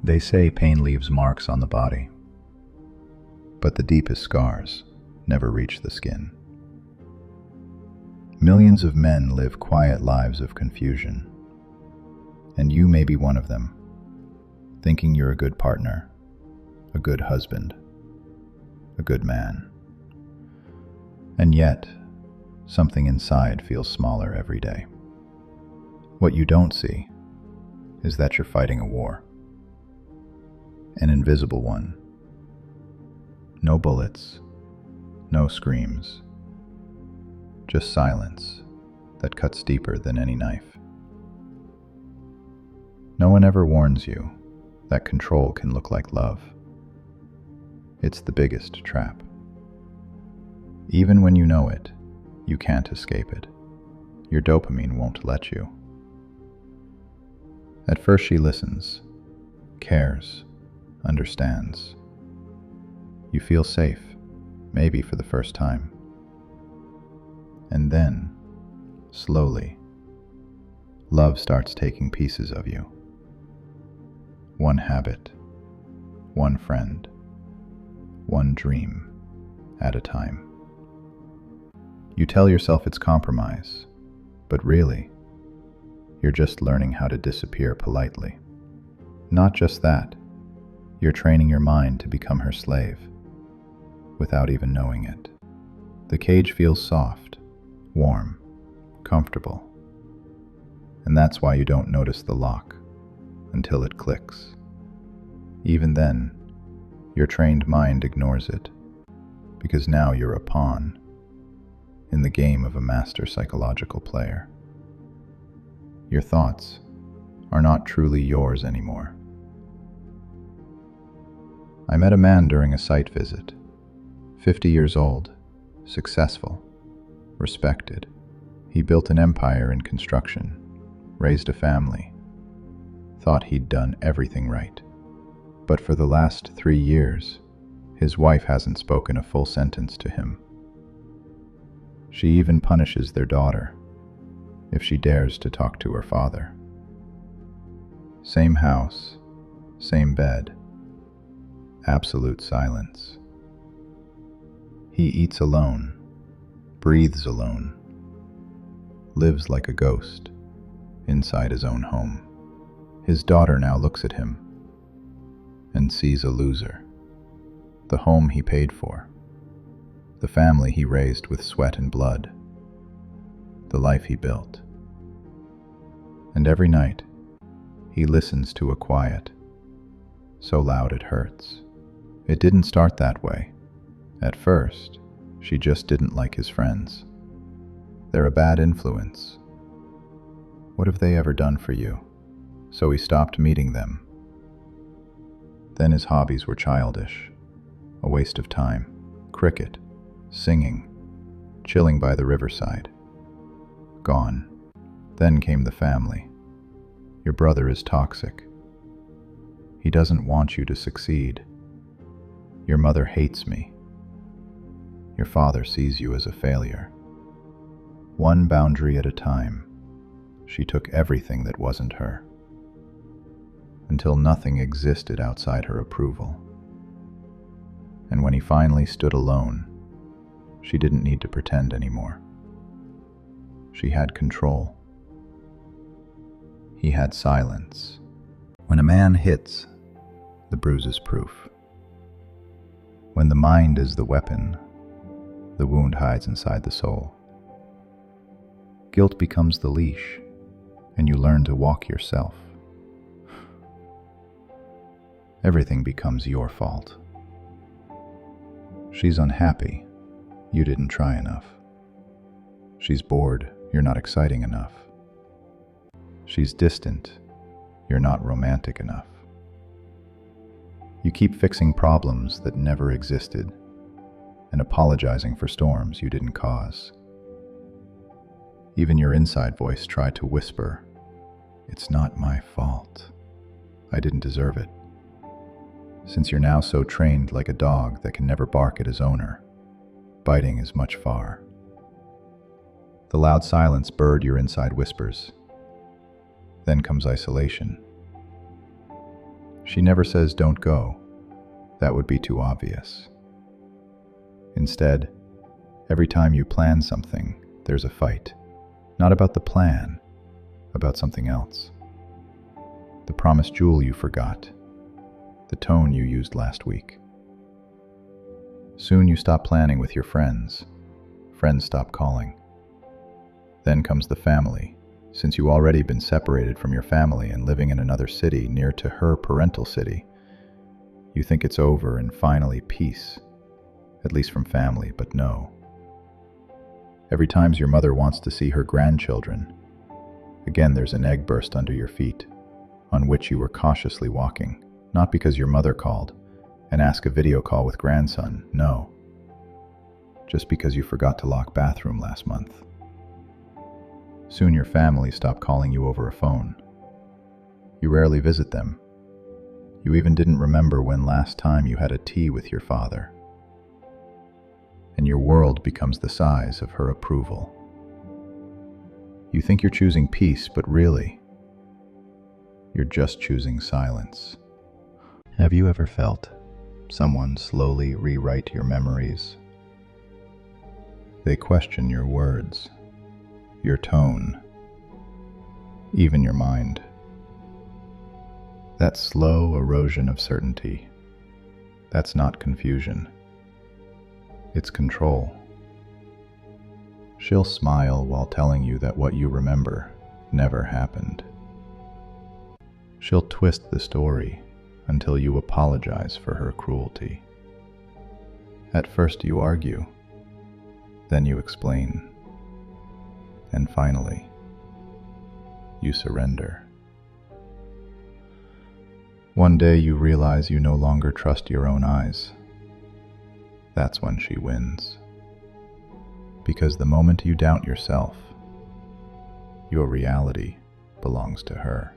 They say pain leaves marks on the body, but the deepest scars never reach the skin. Millions of men live quiet lives of confusion, and you may be one of them, thinking you're a good partner, a good husband, a good man. And yet, something inside feels smaller every day. What you don't see is that you're fighting a war. An invisible one. No bullets, no screams, just silence that cuts deeper than any knife. No one ever warns you that control can look like love. It's the biggest trap. Even when you know it, you can't escape it. Your dopamine won't let you. At first she listens, cares, understands. You feel safe, maybe for the first time. And then, slowly, love starts taking pieces of you. One habit, one friend, one dream at a time. You tell yourself it's compromise, but really, you're just learning how to disappear politely. Not just that, you're training your mind to become her slave, without even knowing it. The cage feels soft, warm, comfortable. And that's why you don't notice the lock until it clicks. Even then, your trained mind ignores it, because now you're a pawn in the game of a master psychological player. Your thoughts are not truly yours anymore. I met a man during a site visit, 50 years old, successful, respected. He built an empire in construction, raised a family, thought he'd done everything right. But for the last 3 years, his wife hasn't spoken a full sentence to him. She even punishes their daughter if she dares to talk to her father. Same house, same bed, absolute silence. He eats alone, breathes alone, lives like a ghost inside his own home. His daughter now looks at him and sees a loser. The home he paid for, the family he raised with sweat and blood, the life he built. And every night, he listens to a quiet, so loud it hurts. It didn't start that way. At first, she just didn't like his friends. They're a bad influence. What have they ever done for you? So he stopped meeting them. Then his hobbies were childish, a waste of time. Cricket, singing, chilling by the riverside. Gone. Then came the family. Your brother is toxic. He doesn't want you to succeed. Your mother hates me. Your father sees you as a failure. One boundary at a time, she took everything that wasn't her, until nothing existed outside her approval. And when he finally stood alone, she didn't need to pretend anymore. She had control. He had silence. When a man hits, the bruise is proof. When the mind is the weapon, the wound hides inside the soul. Guilt becomes the leash, and you learn to walk yourself. Everything becomes your fault. She's unhappy. You didn't try enough. She's bored. You're not exciting enough. She's distant. You're not romantic enough. You keep fixing problems that never existed and apologizing for storms you didn't cause. Even your inside voice tried to whisper, "It's not my fault. I didn't deserve it." Since you're now so trained like a dog that can never bark at his owner, biting is much far. The loud silence bird your inside whispers. Then comes isolation. She never says, "Don't go." That would be too obvious. Instead, every time you plan something, there's a fight. Not about the plan, about something else. The promised jewel you forgot. The tone you used last week. Soon you stop planning with your friends. Friends stop calling. Then comes the family. Since you already been separated from your family and living in another city near to her parental city, you think it's over and finally peace, at least from family, but no. Every time your mother wants to see her grandchildren, again there's an egg burst under your feet, on which you were cautiously walking, not because your mother called and asked a video call with grandson, no, just because you forgot to lock bathroom last month. Soon your family stop calling you over a phone. You rarely visit them. You even didn't remember when last time you had a tea with your father. And your world becomes the size of her approval. You think you're choosing peace, but really, you're just choosing silence. Have you ever felt someone slowly rewrite your memories? They question your words, your tone, even your mind. That slow erosion of certainty, that's not confusion. It's control. She'll smile while telling you that what you remember never happened. She'll twist the story until you apologize for her cruelty. At first you argue, then you explain, and finally, you surrender. One day you realize you no longer trust your own eyes. That's when she wins. Because the moment you doubt yourself, your reality belongs to her.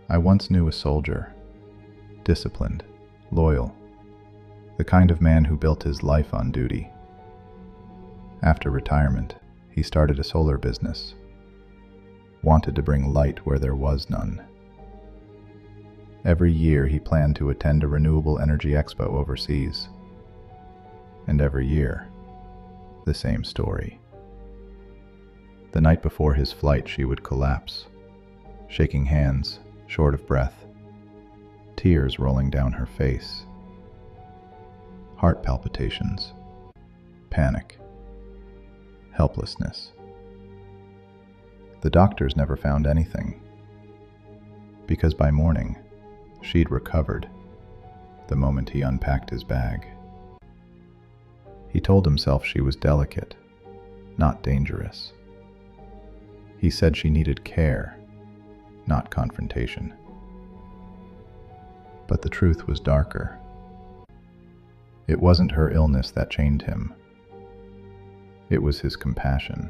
I once knew a soldier, disciplined, loyal, the kind of man who built his life on duty. After retirement, he started a solar business, wanted to bring light where there was none. Every year he planned to attend a renewable energy expo overseas. And every year, the same story. The night before his flight, she would collapse, shaking hands, short of breath, tears rolling down her face, heart palpitations, panic, helplessness. The doctors never found anything, because by morning, she'd recovered the moment he unpacked his bag. He told himself she was delicate, not dangerous. He said she needed care, not confrontation. But the truth was darker. It wasn't her illness that chained him. It was his compassion.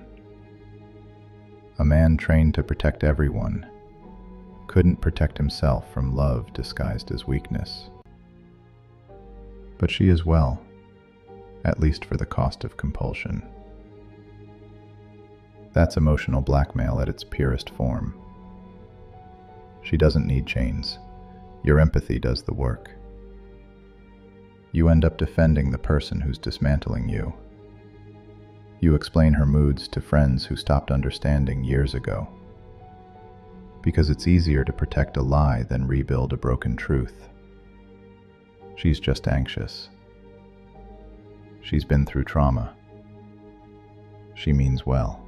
A man trained to protect everyone couldn't protect himself from love disguised as weakness. But she is well, at least for the cost of compulsion. That's emotional blackmail at its purest form. She doesn't need chains. Your empathy does the work. You end up defending the person who's dismantling you. You explain her moods to friends who stopped understanding years ago. Because it's easier to protect a lie than rebuild a broken truth. She's just anxious. She's been through trauma. She means well.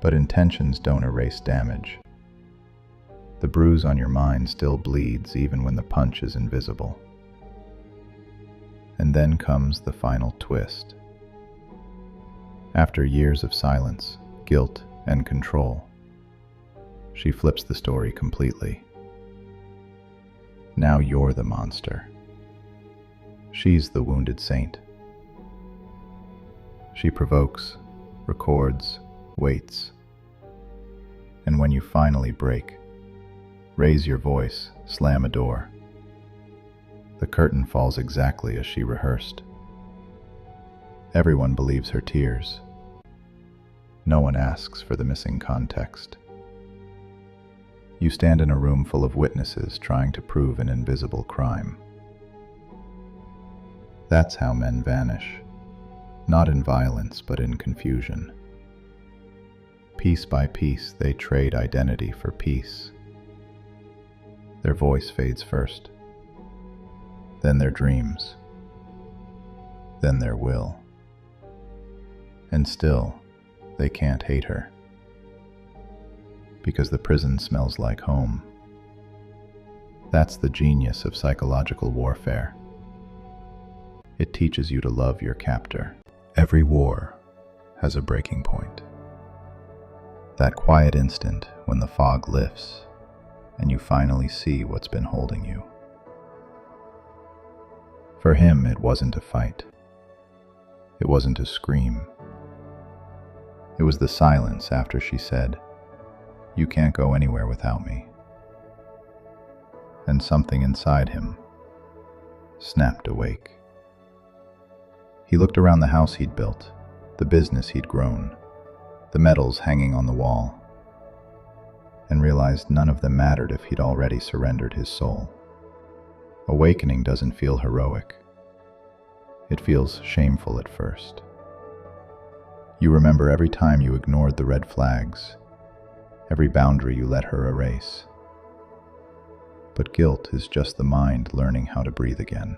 But intentions don't erase damage. The bruise on your mind still bleeds even when the punch is invisible. And then comes the final twist. After years of silence, guilt, and control, she flips the story completely. Now you're the monster. She's the wounded saint. She provokes, records, waits. And when you finally break, raise your voice, slam a door, the curtain falls exactly as she rehearsed. Everyone believes her tears. No one asks for the missing context. You stand in a room full of witnesses trying to prove an invisible crime. That's how men vanish, not in violence but in confusion. Piece by piece, they trade identity for peace. Their voice fades first, then their dreams, then their will. And still, they can't hate her, because the prison smells like home. That's the genius of psychological warfare. It teaches you to love your captor. Every war has a breaking point. That quiet instant when the fog lifts and you finally see what's been holding you. For him, it wasn't a fight. It wasn't a scream. It was the silence after she said, "You can't go anywhere without me." And something inside him snapped awake. He looked around the house he'd built, the business he'd grown, the medals hanging on the wall, and realized none of them mattered if he'd already surrendered his soul. Awakening doesn't feel heroic. It feels shameful at first. You remember every time you ignored the red flags, every boundary you let her erase. But guilt is just the mind learning how to breathe again.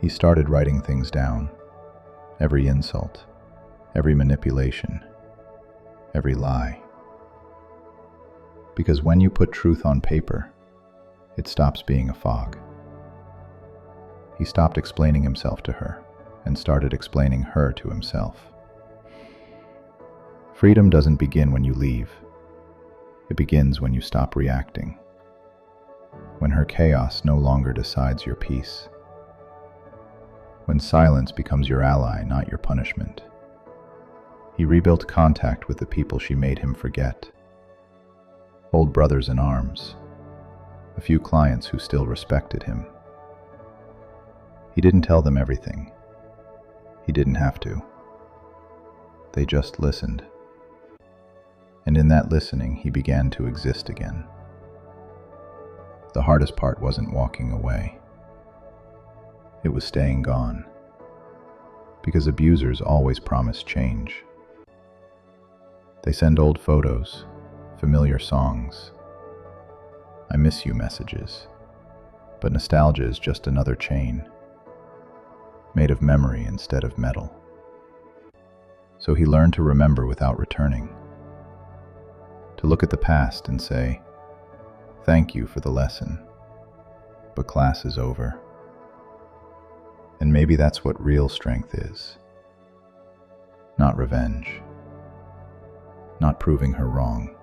He started writing things down, every insult, every manipulation, every lie. Because when you put truth on paper, it stops being a fog. He stopped explaining himself to her and started explaining her to himself. Freedom doesn't begin when you leave. It begins when you stop reacting. When her chaos no longer decides your peace. When silence becomes your ally, not your punishment. He rebuilt contact with the people she made him forget. Old brothers in arms. A few clients who still respected him. He didn't tell them everything. He didn't have to. They just listened. And in that listening, he began to exist again. The hardest part wasn't walking away. It was staying gone. Because abusers always promise change. They send old photos, familiar songs, "I miss you" messages. But nostalgia is just another chain, made of memory instead of metal. So he learned to remember without returning. To look at the past and say, "Thank you for the lesson, but class is over." And maybe that's what real strength is. Not revenge. Not proving her wrong.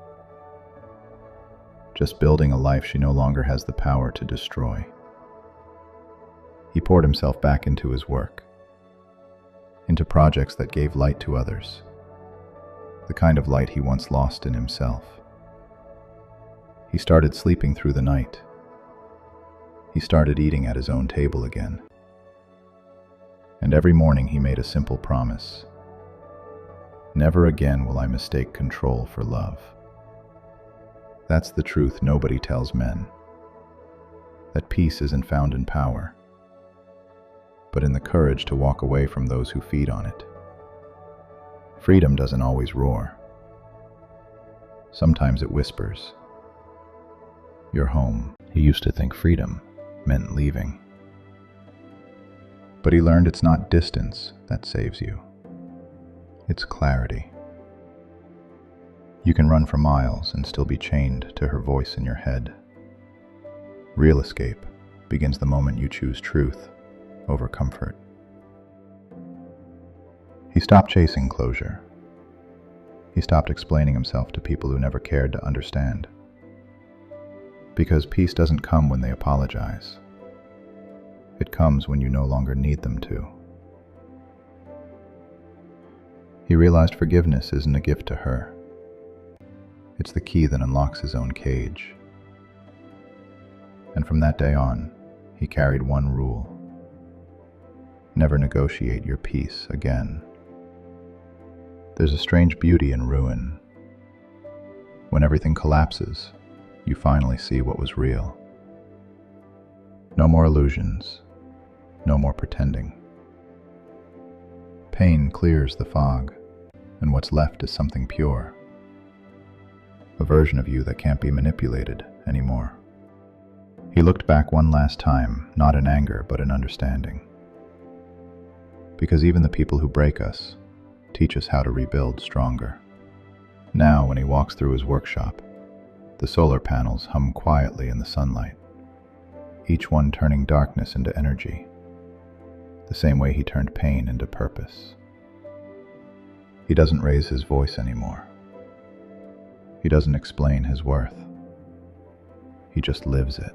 Just building a life she no longer has the power to destroy. He poured himself back into his work, into projects that gave light to others, the kind of light he once lost in himself. He started sleeping through the night. He started eating at his own table again. And every morning he made a simple promise. Never again will I mistake control for love. That's the truth nobody tells men. That peace isn't found in power, but in the courage to walk away from those who feed on it. Freedom doesn't always roar. Sometimes it whispers. You're home. He used to think freedom meant leaving. But he learned it's not distance that saves you. It's clarity. You can run for miles and still be chained to her voice in your head. Real escape begins the moment you choose truth over comfort. He stopped chasing closure. He stopped explaining himself to people who never cared to understand. Because peace doesn't come when they apologize. It comes when you no longer need them to. He realized forgiveness isn't a gift to her. It's the key that unlocks his own cage. And from that day on, he carried one rule. Never negotiate your peace again. There's a strange beauty in ruin. When everything collapses, you finally see what was real. No more illusions, no more pretending. Pain clears the fog, and what's left is something pure. A version of you that can't be manipulated anymore. He looked back one last time, not in anger, but in understanding. Because even the people who break us teach us how to rebuild stronger. Now, when he walks through his workshop, the solar panels hum quietly in the sunlight, each one turning darkness into energy, the same way he turned pain into purpose. He doesn't raise his voice anymore. He doesn't explain his worth. He just lives it.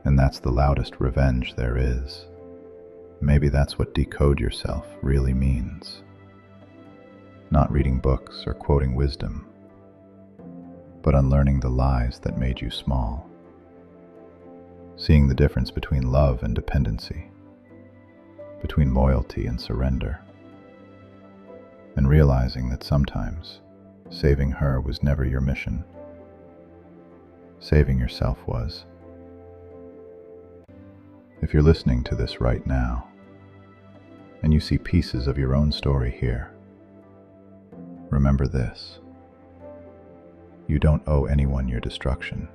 And that's the loudest revenge there is. Maybe that's what decode yourself really means. Not reading books or quoting wisdom, but unlearning the lies that made you small. Seeing the difference between love and dependency, between loyalty and surrender, and realizing that sometimes saving her was never your mission. Saving yourself was. If you're listening to this right now, and you see pieces of your own story here, remember this. You don't owe anyone your destruction.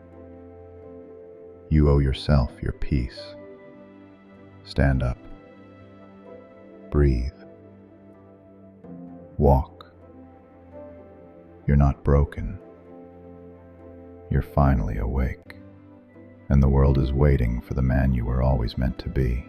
You owe yourself your peace. Stand up. Breathe. Walk. You're not broken. You're finally awake, and the world is waiting for the man you were always meant to be.